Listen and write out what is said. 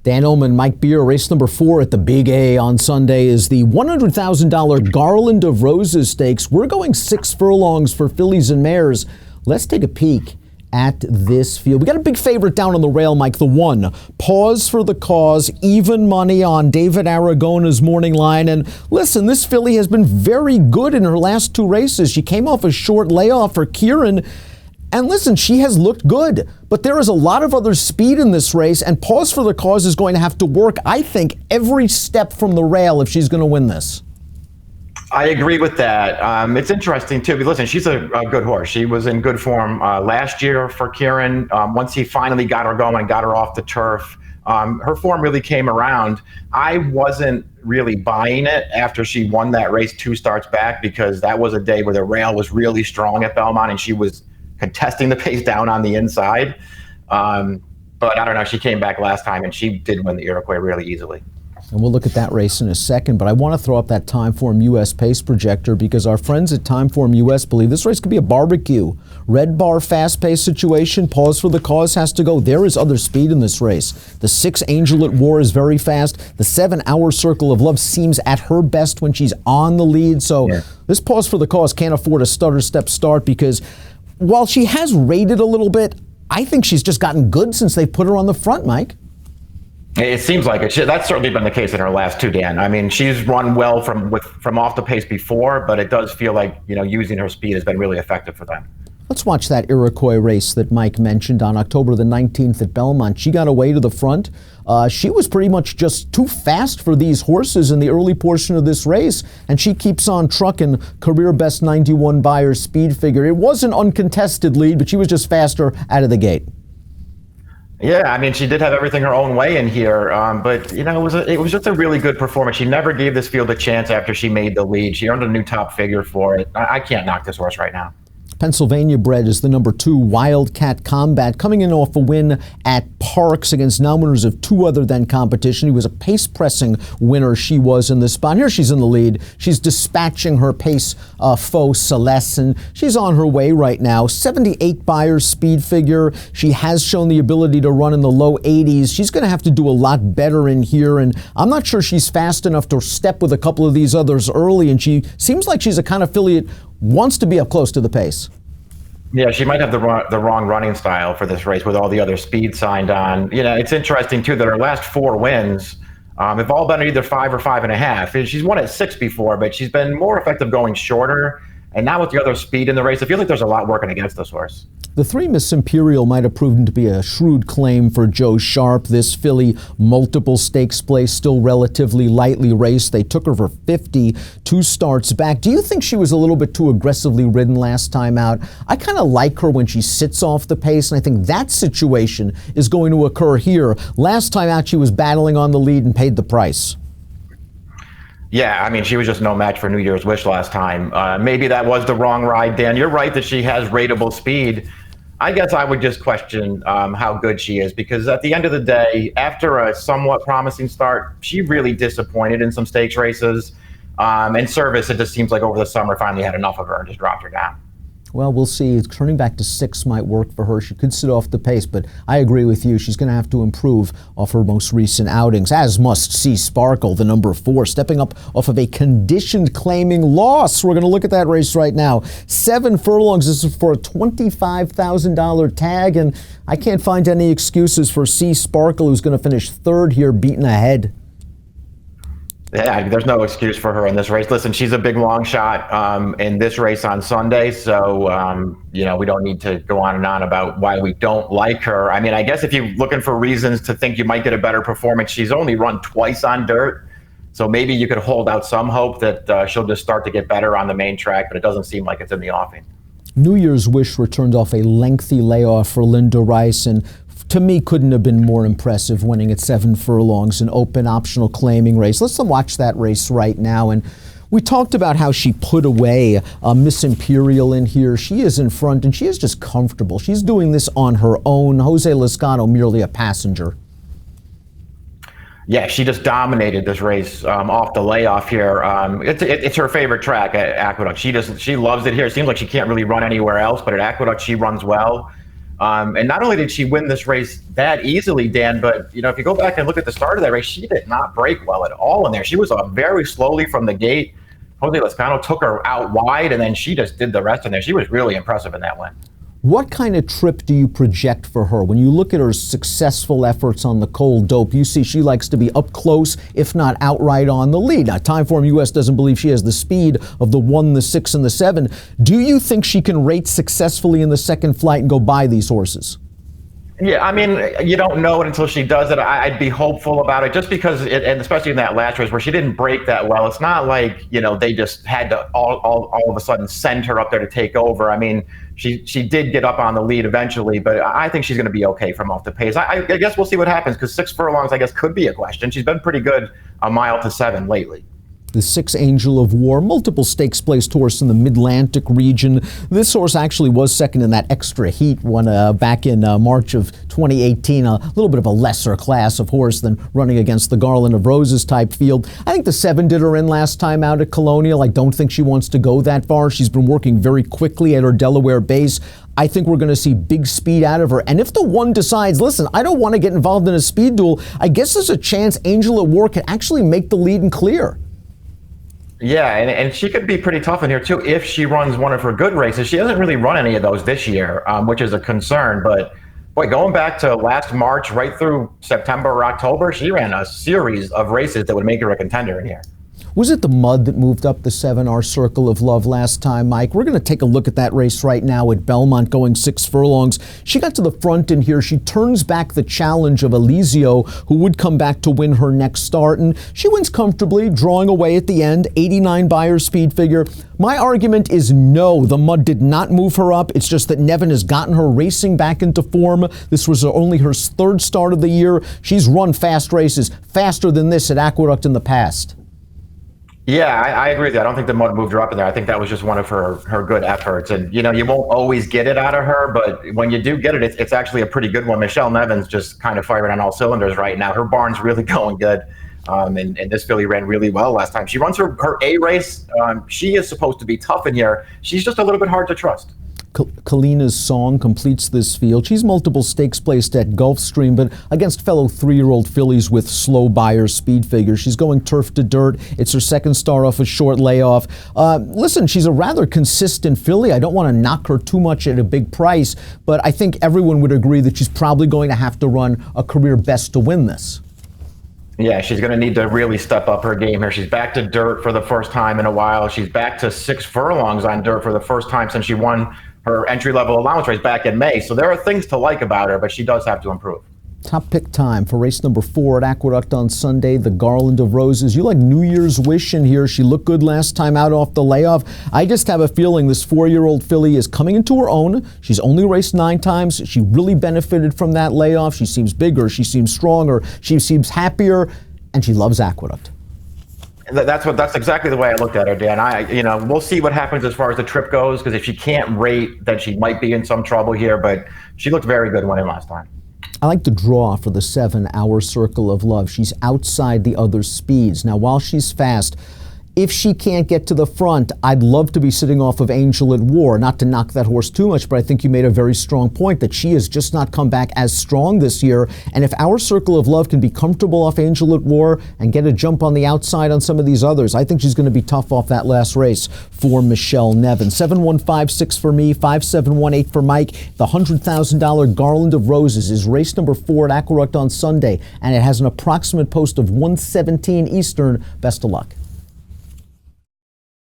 Dan Illman, Mike Beer, race number 4 at the Big A on Sunday is the $100,000 Garland of Roses Stakes. We're going 6 furlongs for fillies and mares. Let's take a peek at this field. We got a big favorite down on the rail, Mike, the 1. Pause for the Cause, even money on David Aragona's morning line. And listen, this filly has been very good in her last 2 races. She came off a short layoff for Kieran. And listen, she has looked good, but there is a lot of other speed in this race, and Pause for the Cause is going to have to work, I think, every step from the rail if she's going to win this. I agree with that. It's interesting, too. But listen, she's a good horse. She was in good form last year for Kieran. Once he finally got her going, got her off the turf, her form really came around. I wasn't really buying it after she won that race 2 starts back, because that was a day where the rail was really strong at Belmont, and she was contesting the pace down on the inside. But I don't know, she came back last time and she did win the Iroquois really easily. And we'll look at that race in a second, but I want to throw up that Timeform US pace projector because our friends at Timeform US believe this race could be a barbecue. Red bar fast pace situation, Pause for the Cause has to go. There is other speed in this race. The 6 Angel at War is very fast. The 7 Hour Circle of Love seems at her best when she's on the lead. So This Pause for the Cause can't afford a stutter step start, because while she has rated a little bit, I think she's just gotten good since they put her on the front, Mike. It seems like it. That's certainly been the case in her last 2, Dan. I mean, she's run well from off the pace before, but it does feel like, using her speed has been really effective for them. Let's watch that Iroquois race that Mike mentioned on October the 19th at Belmont. She got away to the front. She was pretty much just too fast for these horses in the early portion of this race, and she keeps on trucking. Career best 91 Beyer speed figure. It was an uncontested lead, but she was just faster out of the gate. Yeah, I mean, she did have everything her own way in here, but it was just a really good performance. She never gave this field a chance after she made the lead. She earned a new top figure for it. I can't knock this horse right now. Pennsylvania bred is the number 2 Wildcat Combat, coming in off a win at Parks against non-winners of 2 other than competition. He was a pace-pressing winner, she was in this spot. Here she's in the lead. She's dispatching her pace foe, Celeste, and she's on her way right now. 78 Beyer speed figure. She has shown the ability to run in the low 80s. She's going to have to do a lot better in here, and I'm not sure she's fast enough to step with a couple of these others early, and she seems like she's a kind of filly that wants to be up close to the pace. Yeah, she might have the wrong running style for this race with all the other speed signed on. It's interesting, too, that her last 4 wins have all been either 5 or 5.5. She's won at 6 before, but she's been more effective going shorter. And now with the other speed in the race, I feel like there's a lot working against this horse. The 3 Miss Imperial might have proven to be a shrewd claim for Joe Sharp. This filly, multiple stakes place, still relatively lightly raced. They took her for 52 starts back. Do you think she was a little bit too aggressively ridden last time out? I kind of like her when she sits off the pace, and I think that situation is going to occur here. Last time out, she was battling on the lead and paid the price. Yeah, I mean, she was just no match for New Year's Wish last time. Maybe that was the wrong ride, Dan. You're right that she has rateable speed. I guess I would just question how good she is, because at the end of the day, after a somewhat promising start, she really disappointed in some stakes races. And service, it just seems like over the summer finally had enough of her and just dropped her down. Well, we'll see. Turning back to 6 might work for her. She could sit off the pace, but I agree with you. She's going to have to improve off her most recent outings, as must Sea Sparkle, the number 4, stepping up off of a conditioned claiming loss. We're going to look at that race right now. 7 furlongs. This is for a $25,000 tag, and I can't find any excuses for Sea Sparkle, who's going to finish 3rd here, beaten ahead. Yeah, there's no excuse for her in this race. Listen, she's a big long shot in this race on Sunday, so we don't need to go on and on about why we don't like her. I mean, I guess if you're looking for reasons to think you might get a better performance, she's only run twice on dirt, so maybe you could hold out some hope that she'll just start to get better on the main track, but it doesn't seem like it's in the offing. New Year's Wish returned off a lengthy layoff for Linda Rice, and to me, couldn't have been more impressive, winning at 7 furlongs, an open optional claiming race. Let's watch that race right now. And we talked about how she put away Miss Imperial in here. She is in front, and she is just comfortable. She's doing this on her own. Jose Lezcano merely a passenger. Yeah, she just dominated this race off the layoff here. It's her favorite track at Aqueduct. She loves it here. It seems like she can't really run anywhere else, but at Aqueduct she runs well. And not only did she win this race that easily, Dan, but if you go back and look at the start of that race, she did not break well at all in there. She was very slowly from the gate. Jose Lezcano took her out wide, and then she just did the rest in there. She was really impressive in that win. What kind of trip do you project for her? When you look at her successful efforts on the cold dope, you see she likes to be up close, if not outright on the lead. Now, Timeform US doesn't believe she has the speed of the 1, the 6, and the 7. Do you think she can rate successfully in the second flight and go by these horses? Yeah, I mean, you don't know it until she does it. I'd be hopeful about it just because, and especially in that last race where she didn't break that well. It's not like, they just had to all of a sudden send her up there to take over. I mean, she did get up on the lead eventually, but I think she's going to be okay from off the pace. I guess we'll see what happens because 6 furlongs, I guess, could be a question. She's been pretty good a mile to 7 lately. The 6 Angel of War, multiple stakes placed horse in the Mid-Atlantic region. This horse actually was second in that extra heat one back in March of 2018. A little bit of a lesser class of horse than running against the Garland of Roses type field. I think the 7 did her in last time out at Colonial. I don't think she wants to go that far. She's been working very quickly at her Delaware base. I think we're going to see big speed out of her. And if the 1 decides, listen, I don't want to get involved in a speed duel, I guess there's a chance Angel at War can actually make the lead and clear. Yeah, and she could be pretty tough in here, too, if she runs one of her good races. She hasn't really run any of those this year, which is a concern. But, boy, going back to last March right through September or October, she ran a series of races that would make her a contender in here. Was it the mud that moved up the 7, Our Circle of Love, last time, Mike? We're going to take a look at that race right now at Belmont going 6 furlongs. She got to the front in here. She turns back the challenge of Elisio, who would come back to win her next start. And she wins comfortably, drawing away at the end, 89 Beyer speed figure. My argument is no, the mud did not move her up. It's just that Nevin has gotten her racing back into form. This was only her 3rd start of the year. She's run fast races, faster than this at Aqueduct in the past. Yeah, I agree with you. I don't think the mud moved her up in there. I think that was just one of her good efforts. And, you won't always get it out of her, but when you do get it, it's actually a pretty good one. Michelle Nevin's just kind of firing on all cylinders right now. Her barn's really going good. And this filly ran really well last time. She runs her A race. She is supposed to be tough in here. She's just a little bit hard to trust. Kalina's Song completes this field. She's multiple stakes placed at Gulfstream, but against fellow 3-year-old fillies with slow Beyer speed figures. She's going turf to dirt. It's her 2nd start off a short layoff. Listen, she's a rather consistent filly. I don't want to knock her too much at a big price, but I think everyone would agree that she's probably going to have to run a career best to win this. Yeah, she's going to need to really step up her game here. She's back to dirt for the first time in a while. She's back to 6 furlongs on dirt for the first time since she won her entry-level allowance race back in May. So there are things to like about her, but she does have to improve. Top pick time for race number 4 at Aqueduct on Sunday, the Garland of Roses. You like New Year's Wish in here. She looked good last time out off the layoff. I just have a feeling this 4-year-old filly is coming into her own. She's only raced 9 times. She really benefited from that layoff. She seems bigger. She seems stronger. She seems happier, and she loves Aqueduct. That's exactly the way I looked at her, Dan. We'll see what happens as far as the trip goes, because if she can't rate, then she might be in some trouble here. But she looked very good winning last time. I like the draw for the 7, Our Circle of Love. She's outside the other speeds. Now, while she's fast, if she can't get to the front, I'd love to be sitting off of Angel at War. Not to knock that horse too much, but I think you made a very strong point that she has just not come back as strong this year. And if Our Circle of Love can be comfortable off Angel at War and get a jump on the outside on some of these others, I think she's going to be tough off that last race for Michelle Nevin. 7156 for me, 5718 for Mike. The $100,000 Garland of Roses is race number 4 at Aqueduct on Sunday, and it has an approximate post of 1:17 Eastern. Best of luck.